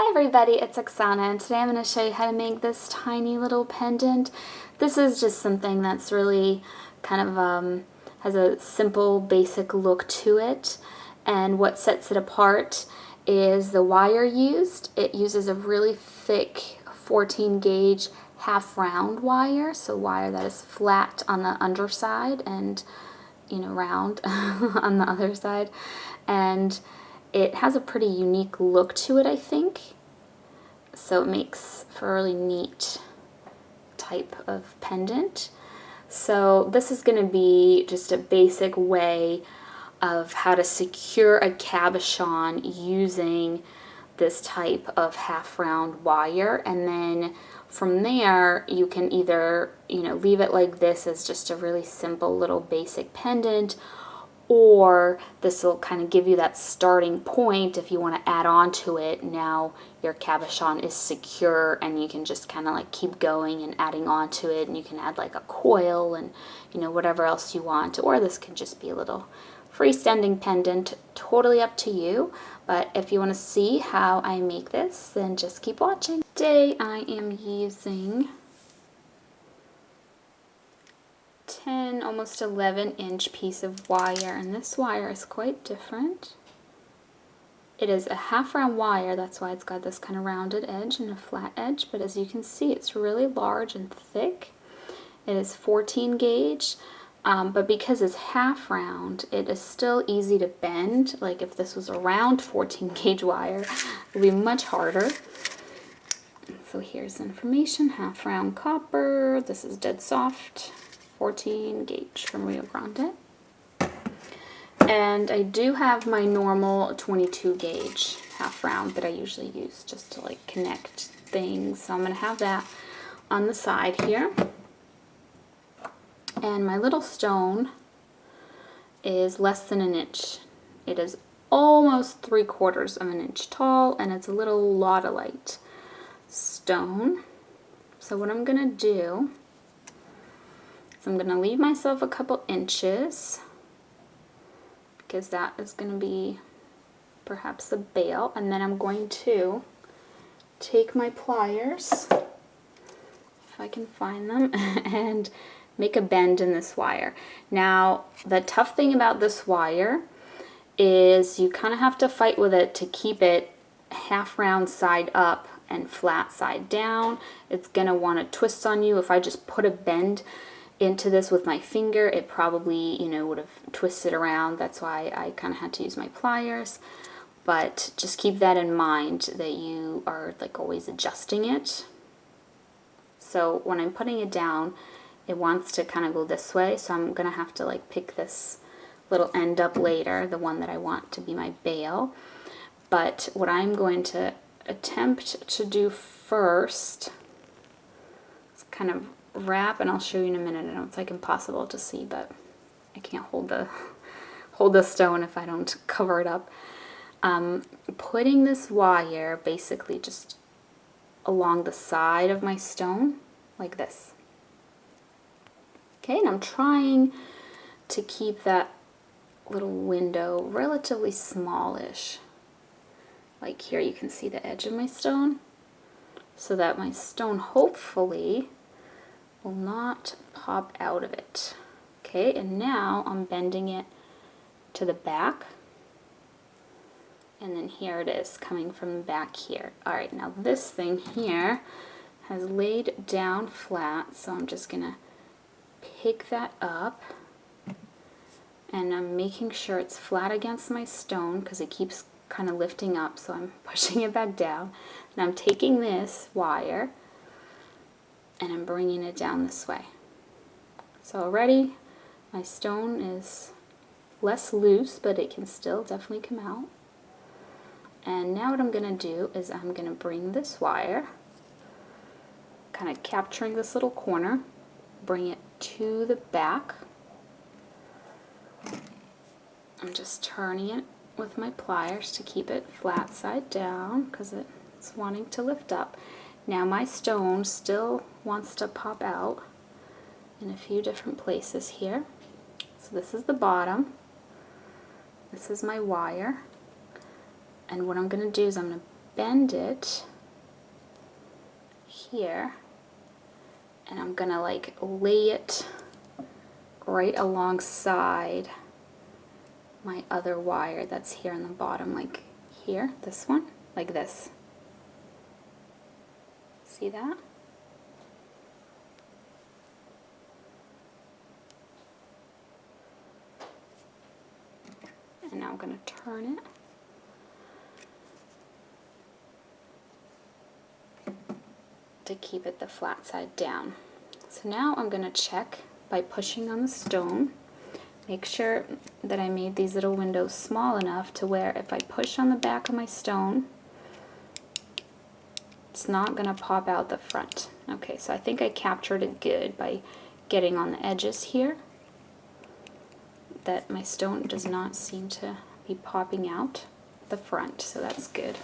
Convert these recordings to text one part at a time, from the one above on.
Hi everybody, it's Oksana, and today I'm going to show you how to make this tiny little pendant. This is just something that's really kind of has a simple basic look to it, and what sets it apart is the wire used. It uses a really thick 14 gauge half round wire, so wire that is flat on the underside and round on the other side, and it has a pretty unique look to it, I think. So it makes for a really neat type of pendant. So this is going to be just a basic way of how to secure a cabochon using this type of half round wire, and then from there you can either leave it like this as just a really simple little basic pendant, or this will kind of give you that starting point if you want to add on to it. Now your cabochon is secure and you can just kind of like keep going and adding on to it, and you can add like a coil and whatever else you want, or this can just be a little freestanding pendant, totally up to you. But if you want to see how I make this, then just keep watching. Today I am using 10, almost 11-inch piece of wire, and this wire is quite different. It is a half round wire, that's why it's got this kind of rounded edge and a flat edge, but as you can see it's really large and thick. It is 14 gauge, but because it's half round, it is still easy to bend. Like if this was a round 14 gauge wire, it would be much harder. So here's information: half round copper, this is dead soft, 14 gauge from Rio Grande. And I do have my normal 22 gauge half round that I usually use just to like connect things. So I'm going to have that on the side here. And my little stone is less than an inch. It is almost 3/4 of an inch tall, and it's a little Lodolite stone. So what I'm going to do is I'm going to leave myself a couple inches, because that is going to be perhaps the bail, and then I'm going to take my pliers, if I can find them, and make a bend in this wire. Now the tough thing about this wire is you kind of have to fight with it to keep it half round side up and flat side down. It's going to want to twist on you. If I just put a bend into this with my finger, it probably would have twisted around. That's why I kind of had to use my pliers. But just keep that in mind, that you are like always adjusting it. So when I'm putting it down, it wants to kind of go this way, so I'm gonna have to like pick this little end up later, the one that I want to be my bail. But what I'm going to attempt to do first is kind of wrap, and I'll show you in a minute. I know it's like impossible to see, but I can't hold the stone if I don't cover it up. Putting this wire basically just along the side of my stone like this. Okay, and I'm trying to keep that little window relatively smallish. Like here you can see the edge of my stone, so that my stone hopefully will not pop out of it. Okay, and now I'm bending it to the back, and then here it is coming from the back here. Alright, now this thing here has laid down flat, so I'm just gonna pick that up, and I'm making sure it's flat against my stone because it keeps kind of lifting up, so I'm pushing it back down. And I'm taking this wire and I'm bringing it down this way. So already my stone is less loose, but it can still definitely come out. And now what I'm going to do is I'm going to bring this wire, kind of capturing this little corner, bring it to the back. I'm just turning it with my pliers to keep it flat side down because it's wanting to lift up. Now my stone still wants to pop out in a few different places here. So this is the bottom. This is my wire. And what I'm going to do is I'm going to bend it here, and I'm gonna like lay it right alongside my other wire that's here on the bottom, like here, this one, like this. See that? And now I'm going to turn it to keep it the flat side down. So now I'm going to check by pushing on the stone. Make sure that I made these little windows small enough to where if I push on the back of my stone, it's not going to pop out the front. Okay, so I think I captured it good by getting on the edges here, that my stone does not seem to be popping out the front, so that's good.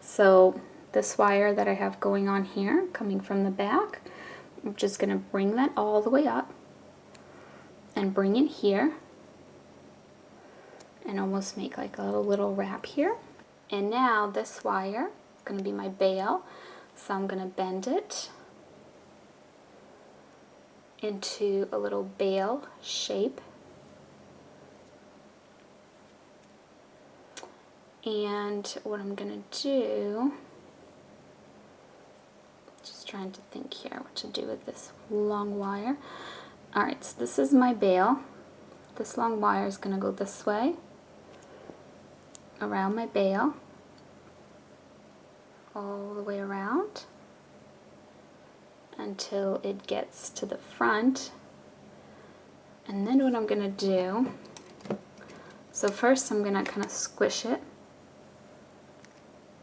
So this wire that I have going on here, coming from the back, I'm just going to bring that all the way up and bring it here and almost make like a little wrap here. And now this wire is going to be my bail, so I'm going to bend it into a little bail shape. And what I'm going to do, just trying to think here what to do with this long wire. Alright, so this is my bail. This long wire is going to go this way around my bail, all the way around until it gets to the front. And then what I'm going to do, so first I'm going to kind of squish it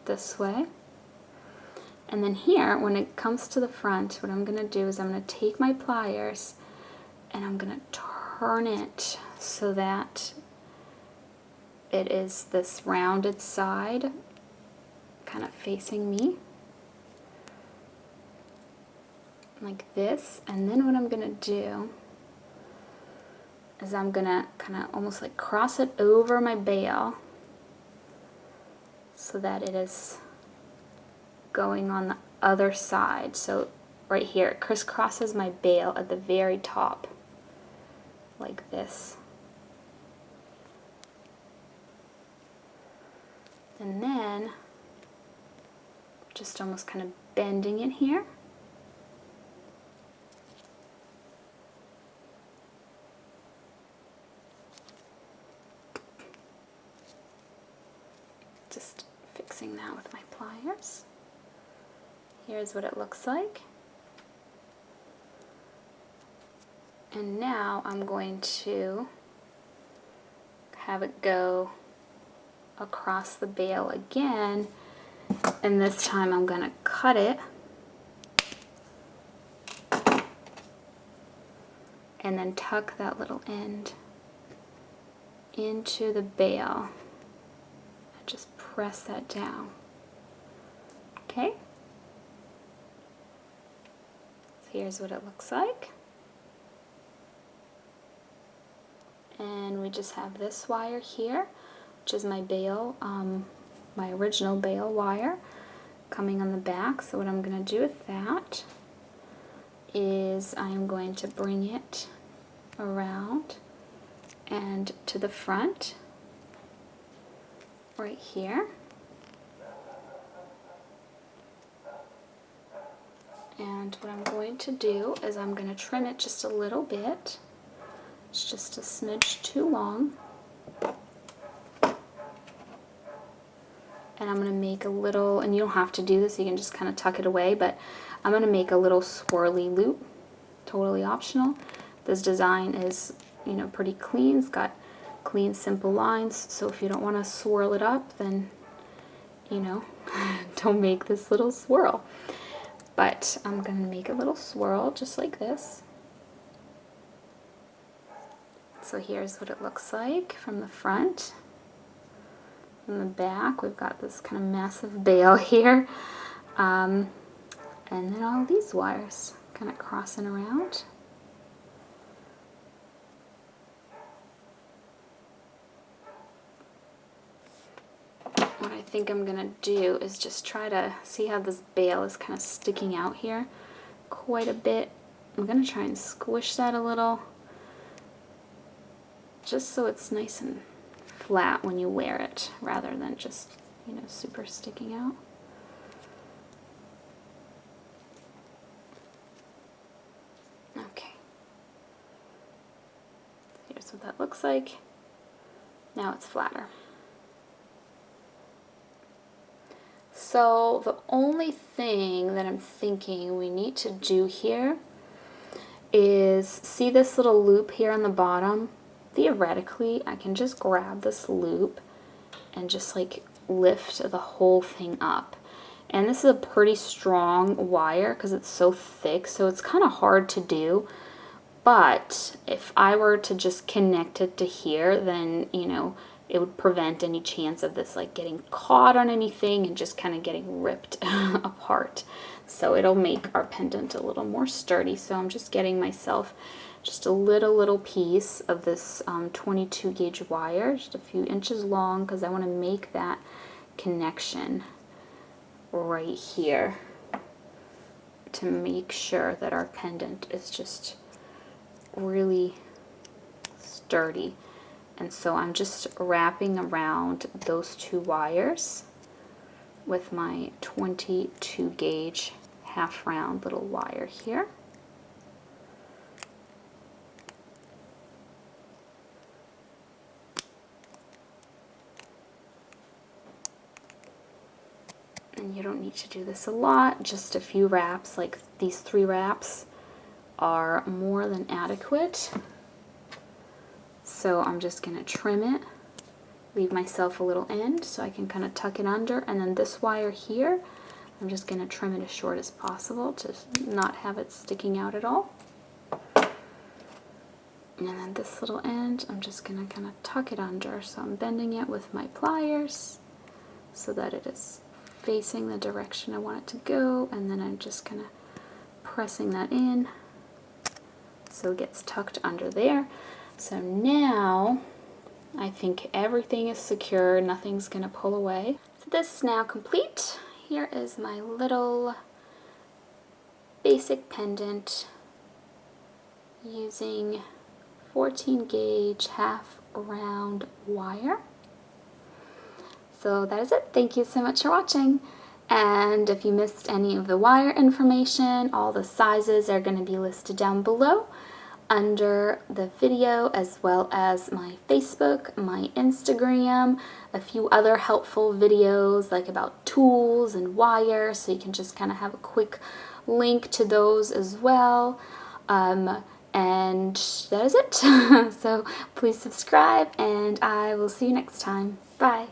this way. And then here, when it comes to the front, what I'm going to do is I'm going to take my pliers and I'm going to turn it so that it is this rounded side kind of facing me, like this. And then what I'm going to do is I'm going to kind of almost like cross it over my bail so that it is going on the other side. So right here, it crisscrosses my bail at the very top, like this. And then just almost kind of bending it here. Just fixing that with my pliers. Here's what it looks like. And now I'm going to have it go across the bail again, and this time I'm going to cut it and then tuck that little end into the bail and just press that down. Okay? So here's what it looks like. And we just have this wire here, which is my bail, my original bail wire coming on the back. So what I'm going to do with that is I'm going to bring it around and to the front right here. And what I'm going to do is I'm going to trim it just a little bit. It's just a smidge too long. And I'm going to make a little, and you don't have to do this, you can just kind of tuck it away, but I'm going to make a little swirly loop, totally optional. This design is, you know, pretty clean. It's got clean, simple lines, so if you don't want to swirl it up, then, you know, don't make this little swirl. But I'm going to make a little swirl just like this. So here's what it looks like from the front. From the back, we've got this kind of massive bail here. And then all these wires kind of crossing around. what I think I'm gonna do is just try to see how this bail is kind of sticking out here quite a bit. I'm gonna try and squish that a little, just so it's nice and flat when you wear it, rather than just, you know, super sticking out. Okay. Here's what that looks like. Now it's flatter. So the only thing that I'm thinking we need to do here is, see this little loop here on the bottom? Theoretically, I can just grab this loop and just like lift the whole thing up. And this is a pretty strong wire because it's so thick, so it's kind of hard to do. But if I were to just connect it to here, then, you know, it would prevent any chance of this like getting caught on anything and just kind of getting ripped apart. So it'll make our pendant a little more sturdy. So I'm just getting myself just a little piece of this 22 gauge wire, just a few inches long, because I want to make that connection right here to make sure that our pendant is just really sturdy. And so I'm just wrapping around those two wires with my 22 gauge half round little wire here. And you don't need to do this a lot, just a few wraps, like these 3 wraps are more than adequate. So I'm just going to trim it, leave myself a little end so I can kind of tuck it under, and then this wire here, I'm just going to trim it as short as possible to not have it sticking out at all. And then this little end, I'm just going to kind of tuck it under, so I'm bending it with my pliers so that it is facing the direction I want it to go, and then I'm just kind of pressing that in so it gets tucked under there. So now I think everything is secure, nothing's gonna pull away. So this is now complete. Here is my little basic pendant using 14 gauge half round wire. So that is it. Thank you so much for watching. And if you missed any of the wire information, all the sizes are going to be listed down below under the video, as well as my Facebook, my Instagram, a few other helpful videos like about tools and wire, so you can just kind of have a quick link to those as well. And that is it. So please subscribe, and I will see you next time. Bye.